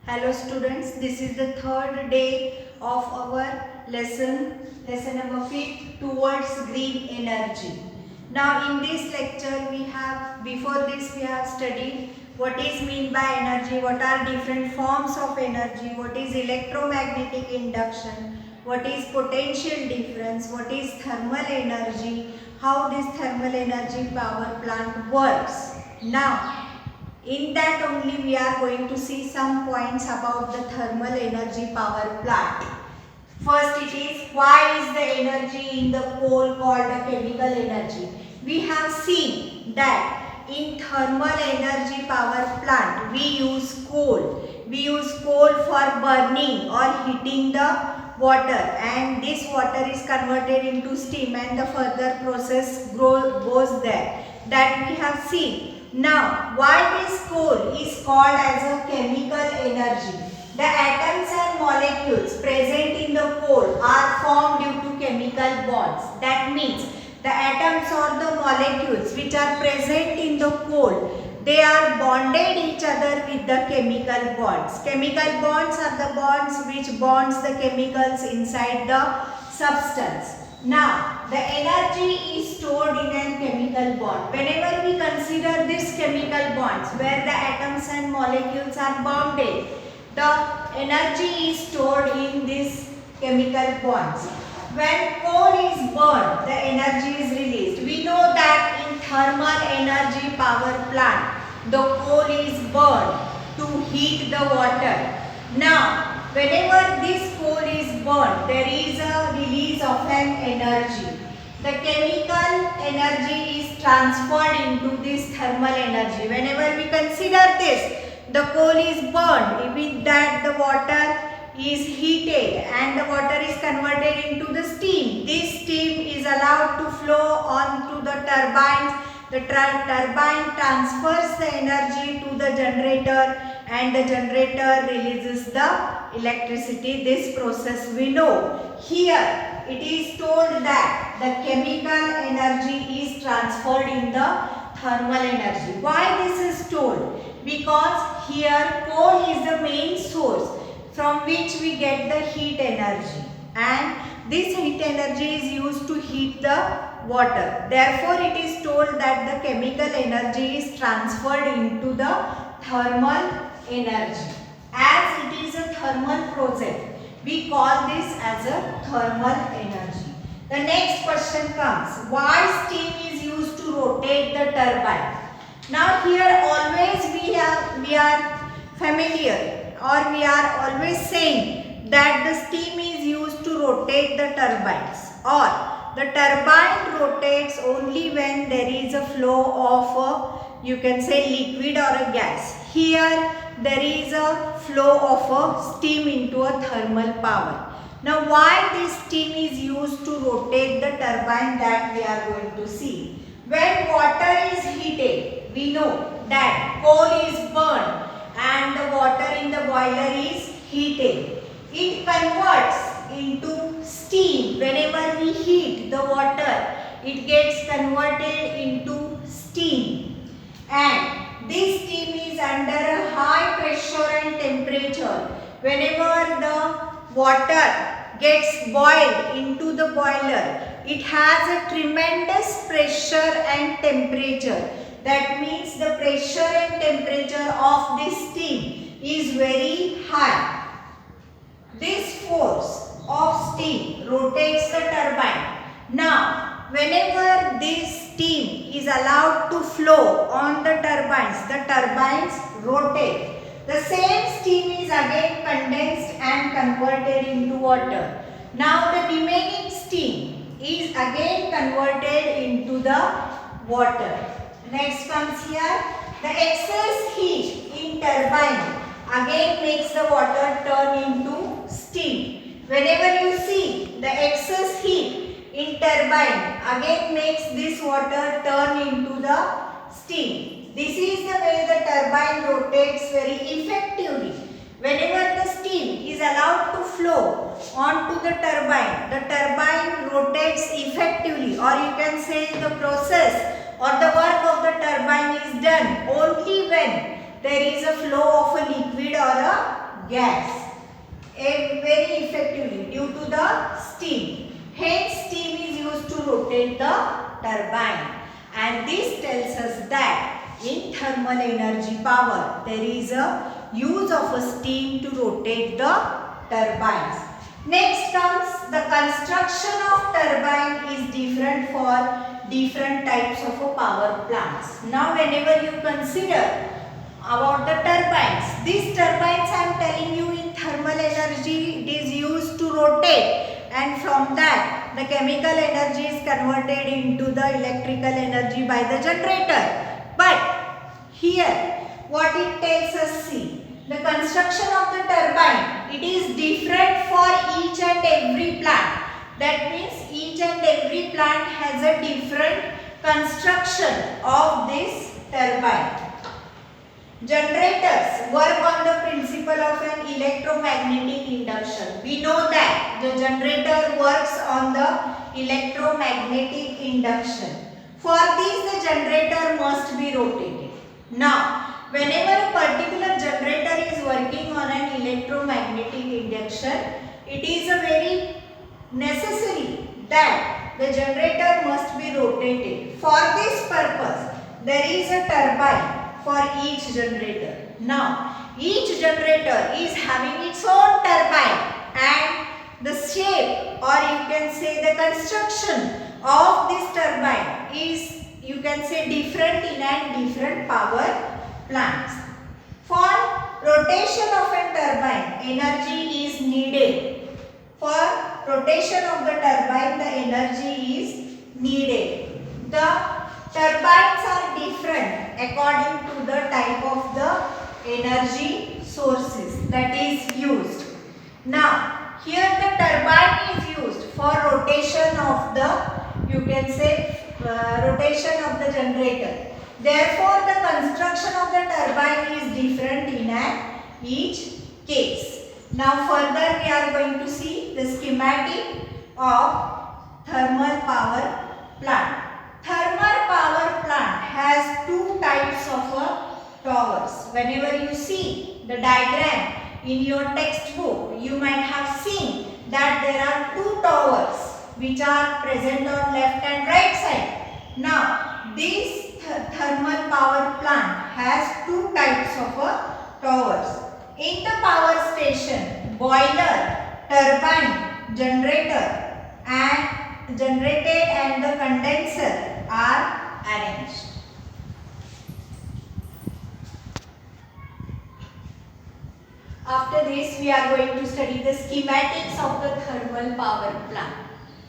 Hello students, this is the third day of our lesson number 5 towards green energy. Now in this lecture before this we have studied what is mean by energy, what are different forms of energy, what is electromagnetic induction, what is potential difference, what is thermal energy, how this thermal energy power plant works. Now in that only we are going to see some points about the thermal energy power plant. First it is, why is the energy in the coal called a chemical energy? We have seen that in thermal energy power plant we use coal. We use coal for burning or heating the water, and this water is converted into steam and the further process goes there. That we have seen. Now, why this coal is called as a chemical energy? The atoms and molecules present in the coal are formed due to chemical bonds. That means the atoms or the molecules which are present in the coal, they are bonded each other with the chemical bonds. Chemical bonds are the bonds which bonds the chemicals inside the substance. Now, the energy is stored in a chemical bond. Whenever we consider these chemical bonds where the atoms and molecules are bounded, the energy is stored in these chemical bonds. When coal is burned, the energy is released. We know that in thermal energy power plant, the coal is burned to heat the water. Now, whenever this coal is burned, there is a release of an energy. The chemical energy is transferred into this thermal energy. Whenever we consider this, the coal is burned, with that the water is heated and the water is converted into the steam. This steam is allowed to flow on to the turbines. The turbine transfers the energy to the generator and the generator releases the electricity. This process we know. Here it is told that the chemical energy is transferred in the thermal energy. Why this is told? Because here coal is the main source from which we get the heat energy, and this heat energy is used to heat the water. Therefore, it is told that the chemical energy is transferred into the thermal energy. As it is a thermal process, we call this as a thermal energy. The next question comes, why steam is used to rotate the turbine? Now here always we are familiar, or we are always saying that the steam is used to rotate the turbines, or the turbine rotates only when there is a flow of you can say liquid or a gas. Here there is a flow of a steam into a thermal power. Now why this steam is used to rotate the turbine, that we are going to see. When water is heated, we know that coal is burned and the water in the boiler is heated. It converts into steam. Whenever we heat the water, it gets converted into steam. And this steam is under a high pressure and temperature. Whenever the water gets boiled into the boiler, it has a tremendous pressure and temperature. That means the pressure and temperature of this steam is very high. This force of steam rotates the turbine. Now, whenever this steam is allowed to flow on the turbines rotate. The same steam is again condensed and converted into water. Now, the remaining steam is again converted into the water. Next comes here, the excess heat in turbine again makes the water turn into steam. Whenever you see the excess heat in turbine again makes this water turn into the steam. This is the way the turbine rotates very effectively. Whenever the steam is allowed to flow onto the turbine rotates effectively, or you can say the process or the work of the turbine is done only when there is a flow of a liquid or a gas very effectively due to the steam. Hence, steam is used to rotate the turbine. And this tells us that in thermal energy power, there is a use of a steam to rotate the turbines. Next comes the construction of turbine is different for different types of power plants. Now, whenever you consider about the turbines, these turbines I am telling you in thermal energy it is used to rotate, and from that the chemical energy is converted into the electrical energy by the generator. But here what it tells us, see, the construction of the turbine, it is different for each and every plant. That means each and every plant has a different construction of this turbine. Generators work on the principle of an electromagnetic induction. We know that the generator works on the electromagnetic induction. For this, the generator must be rotated. Now, whenever a particular generator is working on an electromagnetic induction, it is a very necessary that the generator must be rotated. For this purpose, there is a turbine for each generator. Now, each generator is having its own turbine, and the shape, or you can say the construction of this turbine is, you can say, different in different power plants. For rotation of a turbine, energy is needed. For rotation of the turbine, the energy is needed. The turbines are different according to the type of the energy sources that is used. Now, here the turbine is used for rotation of the, you can say, rotation of the generator. Therefore, the construction of the turbine is different in each case. Now, further we are going to see the schematic of thermal power plant. Thermal power plant has two types of towers. Whenever you see the diagram in your textbook, you might have seen that there are two towers which are present on left and right side. Now, this thermal power plant has two types of towers. In the power station, boiler, turbine, generator and the condenser are arranged. After this, we are going to study the schematics of the thermal power plant.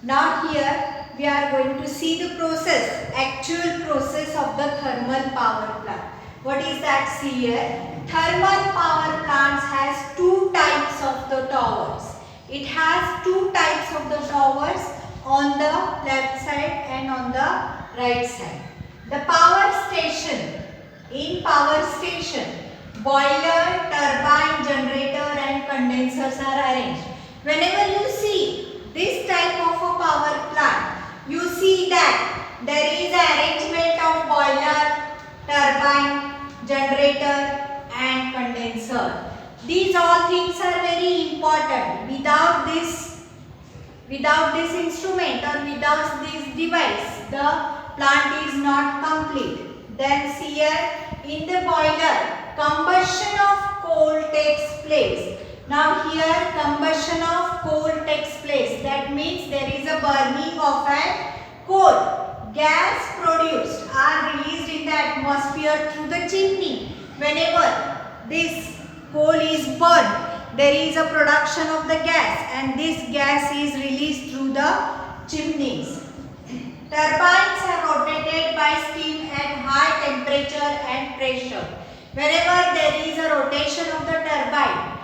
Now here we are going to see the process, actual process of the thermal power plant. What is that? See here. Thermal power plants has two types of the towers. It has two types of the towers on the left side and on the right side. The power station, in power station, boiler, turbine, generator and condensers are arranged. Whenever you see this type of a power plant, you see that there is arrangement of boiler, turbine, generator and condenser. These all things are very important. Without this instrument or without this device, the plant is not complete. Then see here, in the boiler, combustion of coal takes place. Now here combustion of coal takes place. That means there is a burning of a coal. Gas produced are released in the atmosphere through the chimney. Whenever this coal is burned, there is a production of the gas, and this gas is released through the chimneys. Turbines are rotated by steam at high temperature and pressure. Whenever there is a rotation of the turbine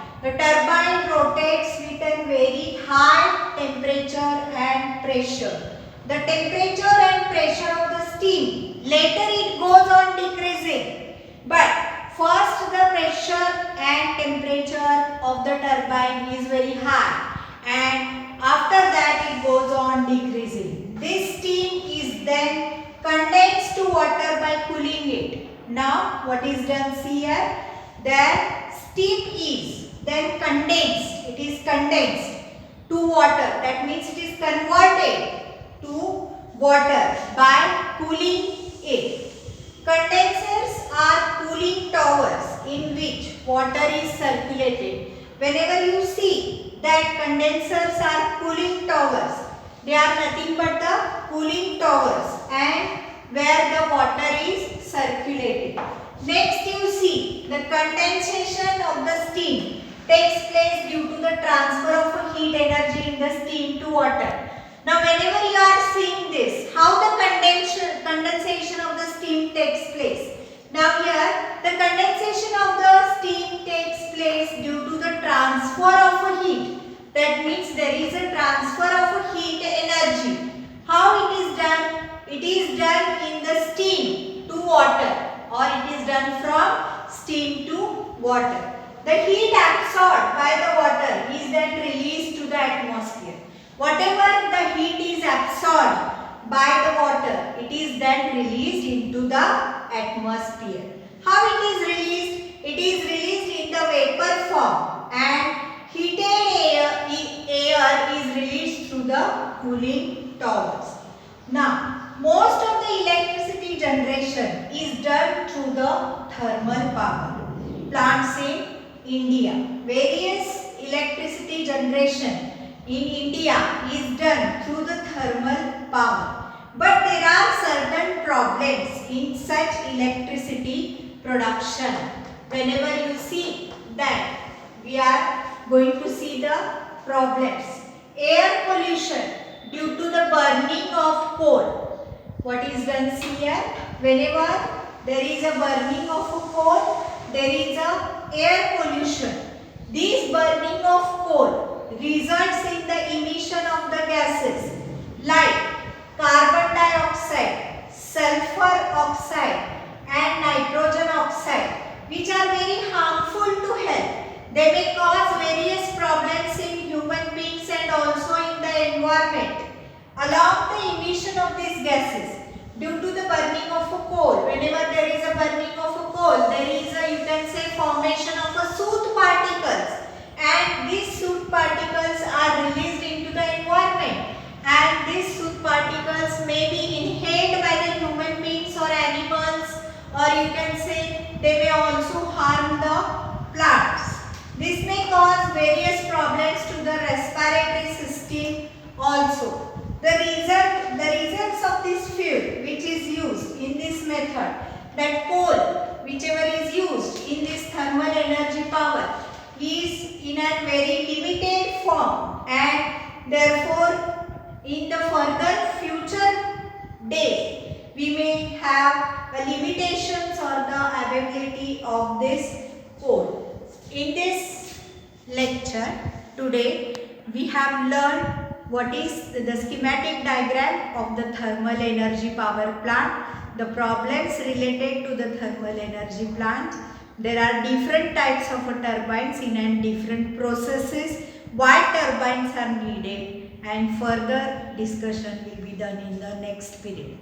rotates with a very high temperature and pressure. The temperature and pressure of the steam, later it goes on decreasing, but first the pressure and temperature of the turbine is very high, and after that it goes on decreasing. This steam is then condensed to water by cooling it. Now what is done? See here, there steam is then then condensed. It is condensed to water. That means it is converted to water by cooling it. Condensers are cooling towers in which water is circulated. Whenever you see that condensers are cooling towers, they are nothing but the cooling towers and where the water is circulated. Next you see the condensation of the steam takes place due to the transfer of heat energy in the steam to water. Now whenever you are seeing this, how the condensation of the steam takes place. Now here the condensation of the steam takes place due to the transfer of heat. That means there is a transfer of heat energy. How it is done? It is done in the steam to water, or it is done from steam to water. The heat absorbed by the water is then released to the atmosphere. Whatever the heat is absorbed by the water, it is then released into the atmosphere. How it is released? It is released in the vapor form, and heated air is released through the cooling towers. Now, most of the electricity generation is done through the thermal power plants in India. Various electricity generation in India is done through the thermal power. But there are certain problems in such electricity production. Whenever you see that, we are going to see the problems. Air pollution due to the burning of coal. What is done here? Whenever there is a burning of a coal, there is a air pollution. This burning of coal results in the emission of the gases like carbon dioxide, sulfur oxide and nitrogen oxide, which are very harmful to health. They may cause various problems in human beings and also in the environment. Along the emission of these gases, due to the burning of a coal, whenever there is a burning of a coal, there is a, you can say, formation of a soot particles, and these soot particles are released into the environment, and these soot particles may be inhaled by the human beings or animals, or you can say they may also harm the plants. This may cause various problems to the respiratory system also. The results of this fuel which is used in this method, that coal whichever is used in this thermal energy power, is in a very limited form, and therefore in the further future days we may have limitations or the availability of this coal. In this lecture today we have learned what is the schematic diagram of the thermal energy power plant, the problems related to the thermal energy plant. There are different types of turbines in and different processes, why turbines are needed, and further discussion will be done in the next period.